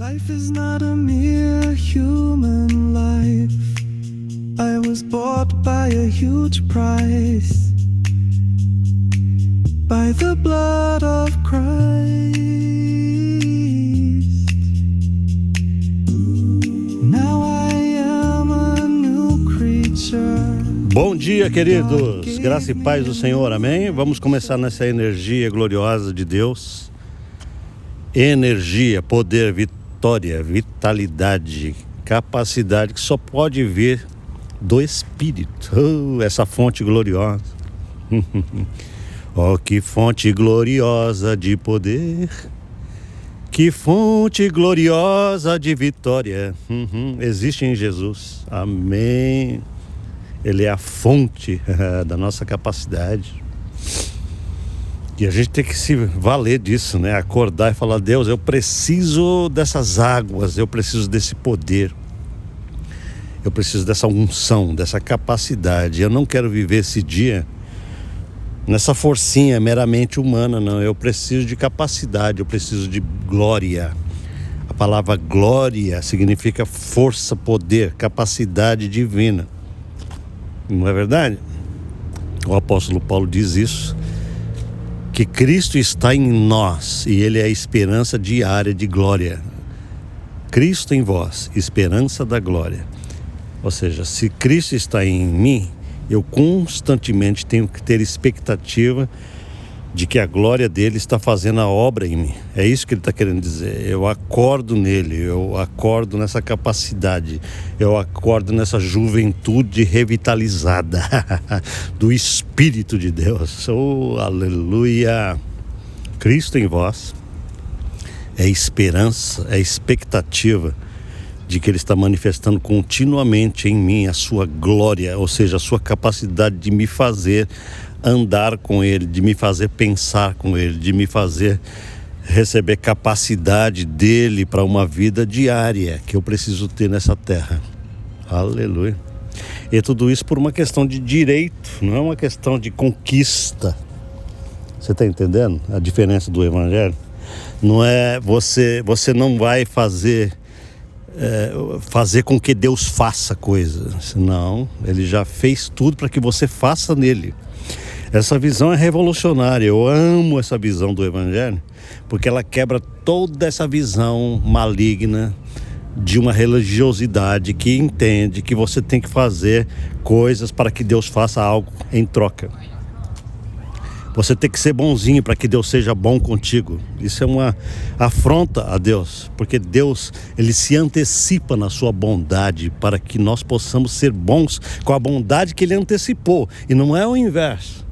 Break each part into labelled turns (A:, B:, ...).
A: Life is not a mere human life. I was bought by a huge price, by the blood of Christ. Now I am a new creature.
B: Bom dia, queridos, graça e paz do Senhor, amém? Vamos começar nessa energia gloriosa de Deus. Energia, poder, vitória, vitalidade, capacidade que só pode vir do Espírito. Essa fonte gloriosa. Oh, que fonte gloriosa de poder, que fonte gloriosa de vitória existe em Jesus, amém. Ele é a fonte da nossa capacidade. E a gente tem que se valer disso, né? Acordar e falar: Deus, eu preciso dessas águas, eu preciso desse poder, eu preciso dessa unção, dessa capacidade. Eu não quero viver esse dia nessa forcinha meramente humana, não. Eu preciso de capacidade, eu preciso de glória. A palavra glória significa força, poder, capacidade divina. Não é verdade? O apóstolo Paulo diz isso, que Cristo está em nós e Ele é a esperança diária de glória. Cristo em vós, esperança da glória. Ou seja, se Cristo está em mim, eu constantemente tenho que ter expectativa de que a glória dele está fazendo a obra em mim. É isso que ele está querendo dizer. Eu acordo nele, eu acordo nessa capacidade, eu acordo nessa juventude revitalizada do Espírito de Deus. Oh, aleluia! Cristo em vós é esperança, é expectativa de que Ele está manifestando continuamente em mim a sua glória, ou seja, a sua capacidade de me fazer andar com Ele, de me fazer pensar com Ele, de me fazer receber capacidade dEle para uma vida diária que eu preciso ter nessa terra. Aleluia! E tudo isso por uma questão de direito, não é uma questão de conquista. Você está entendendo a diferença do Evangelho? Não é você não vai fazer com que Deus faça coisas. Não, Ele já fez tudo para que você faça nele. Essa visão é revolucionária. Eu amo essa visão do Evangelho, porque ela quebra toda essa visão maligna de uma religiosidade que entende que você tem que fazer coisas para que Deus faça algo em troca. Você tem que ser bonzinho para que Deus seja bom contigo. Isso é uma afronta a Deus, porque Deus, Ele se antecipa na sua bondade para que nós possamos ser bons com a bondade que Ele antecipou. E não é o inverso.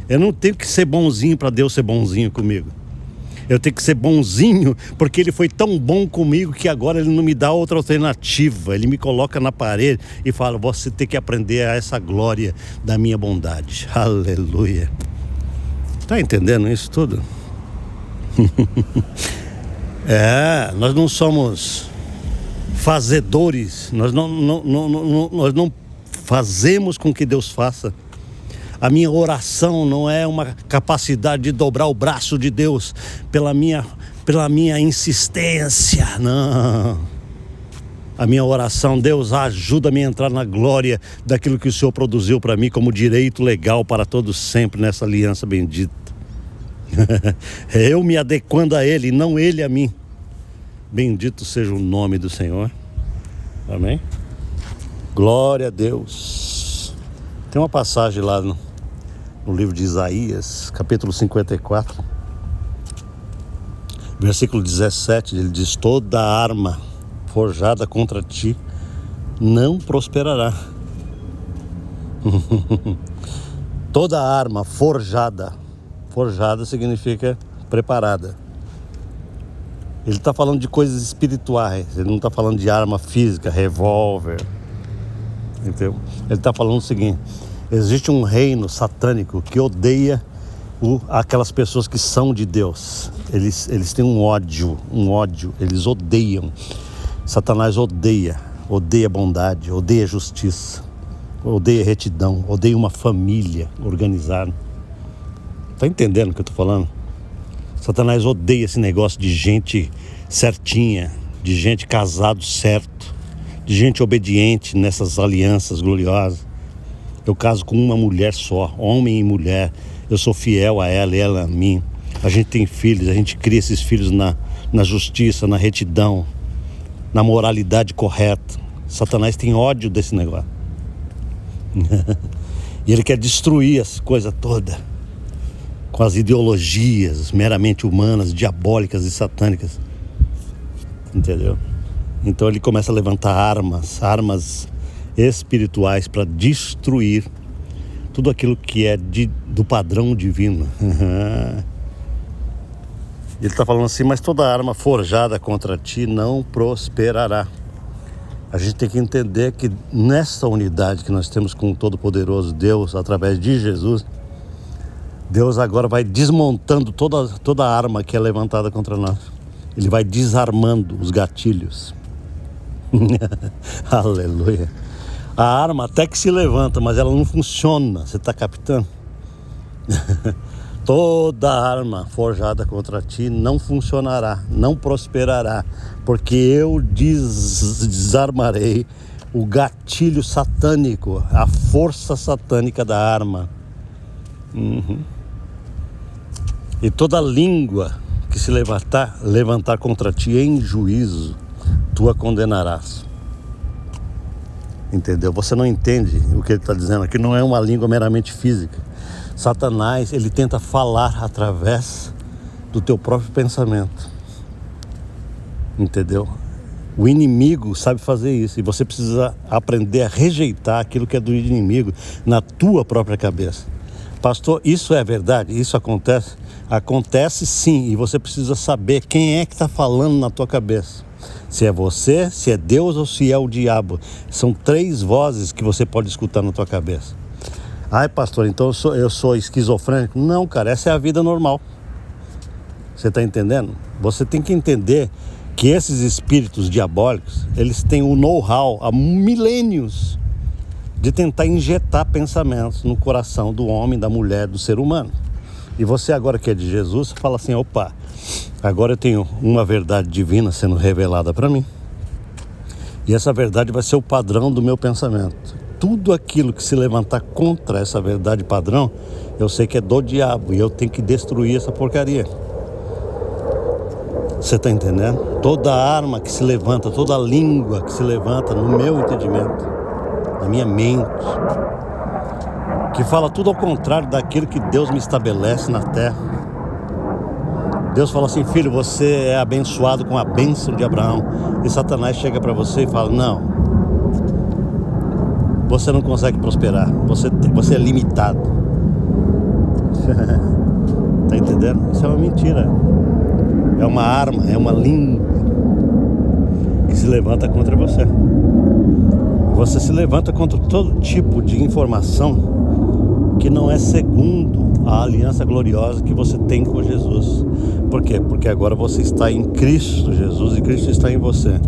B: Eu não tenho que ser bonzinho para Deus ser bonzinho comigo. Eu tenho que ser bonzinho porque Ele foi tão bom comigo que agora Ele não me dá outra alternativa. Ele me coloca na parede e fala: você tem que aprender a essa glória da minha bondade. Aleluia! Está entendendo isso tudo? Nós não somos fazedores, nós não fazemos com que Deus faça. A minha oração não é uma capacidade de dobrar o braço de Deus pela minha insistência, não. A minha oração: Deus, ajuda-me a entrar na glória daquilo que o Senhor produziu para mim como direito legal para todos sempre nessa aliança bendita. Eu me adequando a Ele, não Ele a mim. Bendito seja o nome do Senhor. Amém? Glória a Deus. Tem uma passagem lá no livro de Isaías, capítulo 54, versículo 17, ele diz: toda arma forjada contra ti não prosperará. Toda arma forjada significa preparada. Ele está falando de coisas espirituais, ele não está falando de arma física, revólver. Entendeu? Ele está falando o seguinte: existe um reino satânico que odeia aquelas pessoas que são de Deus. Eles têm um ódio, eles odeiam. Satanás odeia bondade, odeia justiça, odeia retidão, odeia uma família organizada. Tá entendendo o que eu tô falando? Satanás odeia esse negócio de gente certinha, de gente casado certo, de gente obediente nessas alianças gloriosas. Eu caso com uma mulher só, homem e mulher. Eu sou fiel a ela e ela a mim. A gente tem filhos, a gente cria esses filhos na justiça, na retidão, na moralidade correta. Satanás tem ódio desse negócio. E ele quer destruir as coisas todas com as ideologias meramente humanas, diabólicas e satânicas. Entendeu? Então ele começa a levantar armas espirituais para destruir tudo aquilo que é do padrão divino. Ele está falando assim, mas toda arma forjada contra ti não prosperará. A gente tem que entender que nessa unidade que nós temos com o Todo-Poderoso Deus, através de Jesus, Deus agora vai desmontando toda a arma que é levantada contra nós. Ele vai desarmando os gatilhos. Aleluia. A arma até que se levanta, mas ela não funciona. Você está captando? Toda arma forjada contra ti não funcionará, não prosperará, porque eu desarmarei o gatilho satânico, a força satânica da arma. E toda língua que se levantar contra ti em juízo, tu a condenarás. Entendeu? Você não entende o que ele está dizendo aqui, não é uma língua meramente física. Satanás, ele tenta falar através do teu próprio pensamento. Entendeu? O inimigo sabe fazer isso e você precisa aprender a rejeitar aquilo que é do inimigo na tua própria cabeça. Pastor, isso é verdade? Isso acontece? Acontece sim, e você precisa saber quem é que está falando na tua cabeça. Se é você, se é Deus ou se é o diabo. São 3 vozes que você pode escutar na tua cabeça. Ai, pastor, então eu sou esquizofrênico? Não, cara, essa é a vida normal. Você está entendendo? Você tem que entender que esses espíritos diabólicos, eles têm o know-how há milênios de tentar injetar pensamentos no coração do homem, da mulher, do ser humano. E você agora que é de Jesus, você fala assim, opa, agora eu tenho uma verdade divina sendo revelada para mim. E essa verdade vai ser o padrão do meu pensamento. Tudo aquilo que se levantar contra essa verdade padrão, eu sei que é do diabo e eu tenho que destruir essa porcaria. Você está entendendo? Toda arma que se levanta, toda língua que se levanta no meu entendimento, na minha mente, que fala tudo ao contrário daquilo que Deus me estabelece na terra. Deus fala assim, filho, você é abençoado com a bênção de Abraão. E Satanás chega para você e fala, não, você não consegue prosperar, você é limitado. Tá entendendo? Isso é uma mentira. É uma arma, é uma língua que se levanta contra você. Você se levanta contra todo tipo de informação que não é segundo a aliança gloriosa que você tem com Jesus. Por quê? Porque agora você está em Cristo Jesus e Cristo está em você.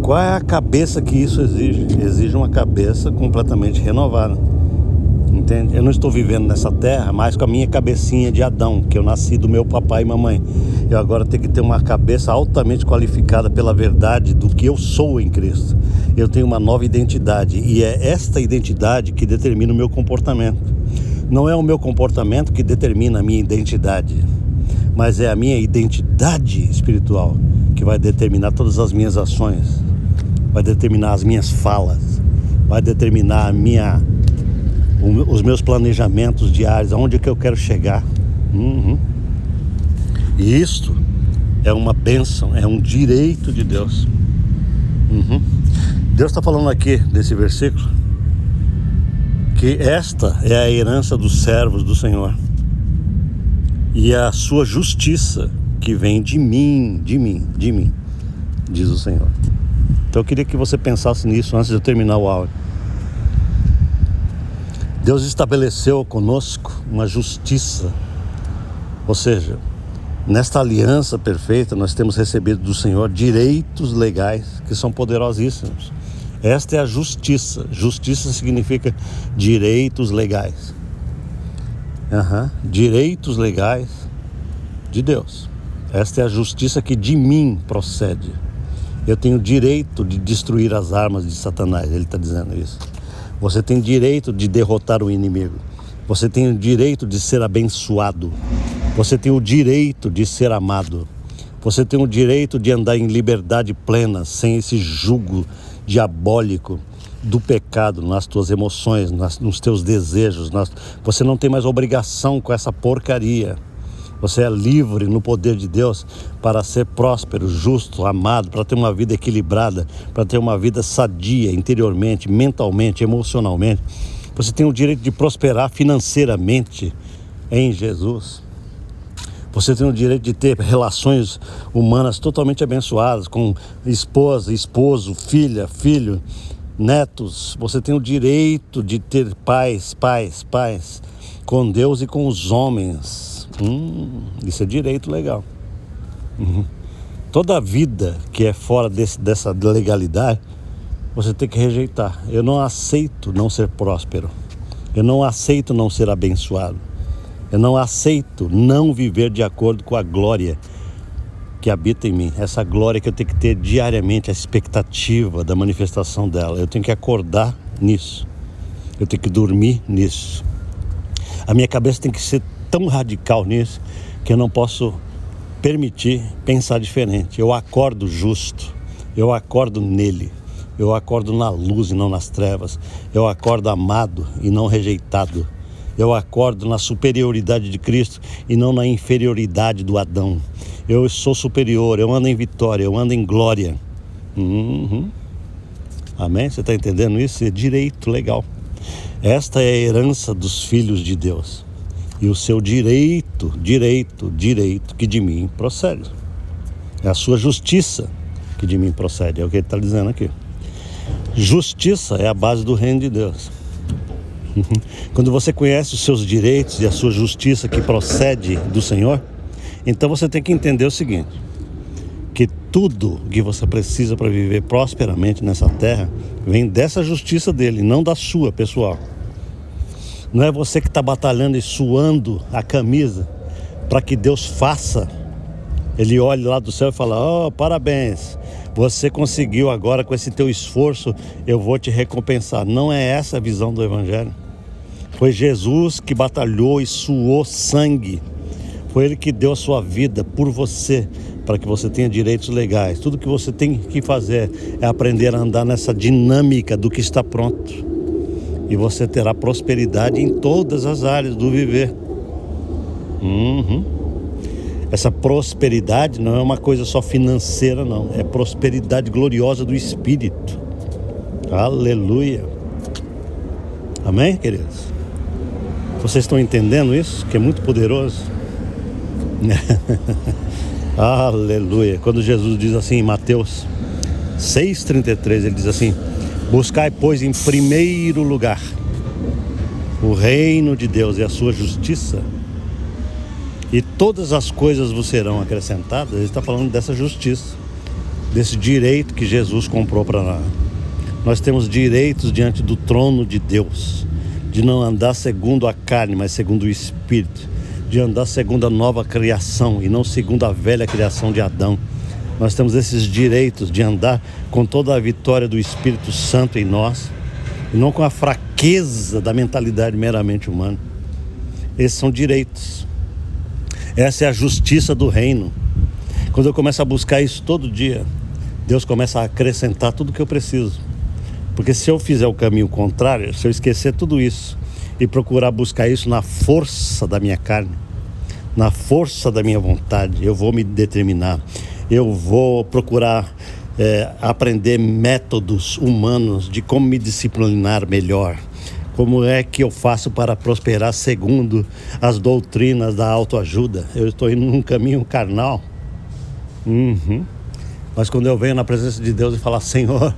B: Qual é a cabeça que isso exige? Exige uma cabeça completamente renovada. Entende? Eu não estou vivendo nessa terra mais com a minha cabecinha de Adão, que eu nasci do meu papai e mamãe. Eu agora tenho que ter uma cabeça altamente qualificada pela verdade do que eu sou em Cristo. Eu tenho uma nova identidade e é esta identidade que determina o meu comportamento. Não é o meu comportamento que determina a minha identidade, mas é a minha identidade espiritual que vai determinar todas as minhas ações, vai determinar as minhas falas, vai determinar os meus planejamentos diários, aonde é que eu quero chegar. E isto é uma bênção, é um direito de Deus. Deus está falando aqui desse versículo que esta é a herança dos servos do Senhor e a sua justiça que vem de mim, diz o Senhor. Então eu queria que você pensasse nisso antes de eu terminar o áudio. Deus estabeleceu conosco uma justiça, ou seja, nesta aliança perfeita nós temos recebido do Senhor direitos legais que são poderosíssimos. Esta é a justiça. Justiça significa direitos legais. Direitos legais de Deus. Esta é a justiça que de mim procede. Eu tenho direito de destruir as armas de Satanás. Ele está dizendo isso. Você tem direito de derrotar o inimigo. Você tem o direito de ser abençoado. Você tem o direito de ser amado. Você tem o direito de andar em liberdade plena, sem esse jugo diabólico do pecado nas tuas emoções, nos teus desejos. Você não tem mais obrigação com essa porcaria. Você é livre no poder de Deus para ser próspero, justo, amado, para ter uma vida equilibrada, para ter uma vida sadia interiormente, mentalmente, emocionalmente. Você tem o direito de prosperar financeiramente em Jesus. Você tem o direito de ter relações humanas totalmente abençoadas com esposa, esposo, filha, filho, netos. Você tem o direito de ter paz com Deus e com os homens. Isso é direito legal. Toda vida que é fora dessa legalidade, você tem que rejeitar. Eu não aceito não ser próspero. Eu não aceito não ser abençoado. Eu não aceito não viver de acordo com a glória que habita em mim. Essa glória que eu tenho que ter diariamente, a expectativa da manifestação dela. Eu tenho que acordar nisso. Eu tenho que dormir nisso. A minha cabeça tem que ser tão radical nisso que eu não posso permitir pensar diferente. Eu acordo justo. Eu acordo nele. Eu acordo na luz e não nas trevas. Eu acordo amado e não rejeitado. Eu acordo na superioridade de Cristo e não na inferioridade do Adão. Eu sou superior, eu ando em vitória, eu ando em glória. Amém? Você está entendendo isso? É direito legal. Esta é a herança dos filhos de Deus. E o seu direito que de mim procede. É a sua justiça que de mim procede. É o que ele está dizendo aqui. Justiça é a base do reino de Deus. Quando você conhece os seus direitos e a sua justiça que procede do Senhor, então você tem que entender o seguinte, que tudo que você precisa para viver prosperamente nessa terra vem dessa justiça dele, não da sua, pessoal. Não é você que está batalhando e suando a camisa para que Deus faça. Ele olha lá do céu e fala, parabéns, você conseguiu agora com esse teu esforço, eu vou te recompensar. Não é essa a visão do Evangelho. Foi Jesus que batalhou e suou sangue. Foi Ele que deu a sua vida por você, para que você tenha direitos legais. Tudo que você tem que fazer é aprender a andar nessa dinâmica do que está pronto. E você terá prosperidade em todas as áreas do viver. Essa prosperidade não é uma coisa só financeira, não. É prosperidade gloriosa do Espírito. Aleluia. Amém, queridos? Vocês estão entendendo isso? Que é muito poderoso. Aleluia. Quando Jesus diz assim em Mateus 6,33, ele diz assim, buscai, pois, em primeiro lugar o reino de Deus e a sua justiça, e todas as coisas vos serão acrescentadas. Ele está falando dessa justiça, desse direito que Jesus comprou para nós. Nós temos direitos diante do trono de Deus, de não andar segundo a carne, mas segundo o Espírito, de andar segundo a nova criação e não segundo a velha criação de Adão. Nós temos esses direitos de andar com toda a vitória do Espírito Santo em nós, e não com a fraqueza da mentalidade meramente humana. Esses são direitos. Essa é a justiça do reino. Quando eu começo a buscar isso todo dia, Deus começa a acrescentar tudo que eu preciso. Porque se eu fizer o caminho contrário, se eu esquecer tudo isso e procurar buscar isso na força da minha carne, na força da minha vontade, eu vou me determinar, eu vou procurar aprender métodos humanos de como me disciplinar melhor, como é que eu faço para prosperar segundo as doutrinas da autoajuda. Eu estou indo num caminho carnal. Mas quando eu venho na presença de Deus e falar, Senhor,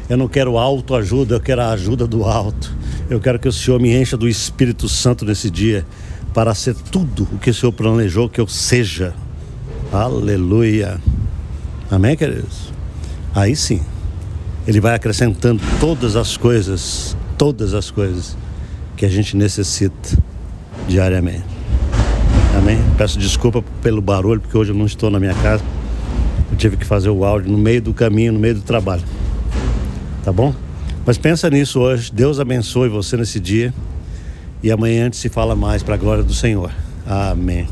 B: eu não quero autoajuda, eu quero a ajuda do alto. Eu quero que o Senhor me encha do Espírito Santo nesse dia, para ser tudo o que o Senhor planejou que eu seja. Aleluia. Amém, queridos? Aí sim, Ele vai acrescentando todas as coisas que a gente necessita diariamente. Amém? Peço desculpa pelo barulho, porque hoje eu não estou na minha casa. Eu tive que fazer o áudio no meio do caminho, no meio do trabalho. Tá bom? Mas pensa nisso hoje. Deus abençoe você nesse dia. E amanhã a gente se fala mais para a glória do Senhor. Amém.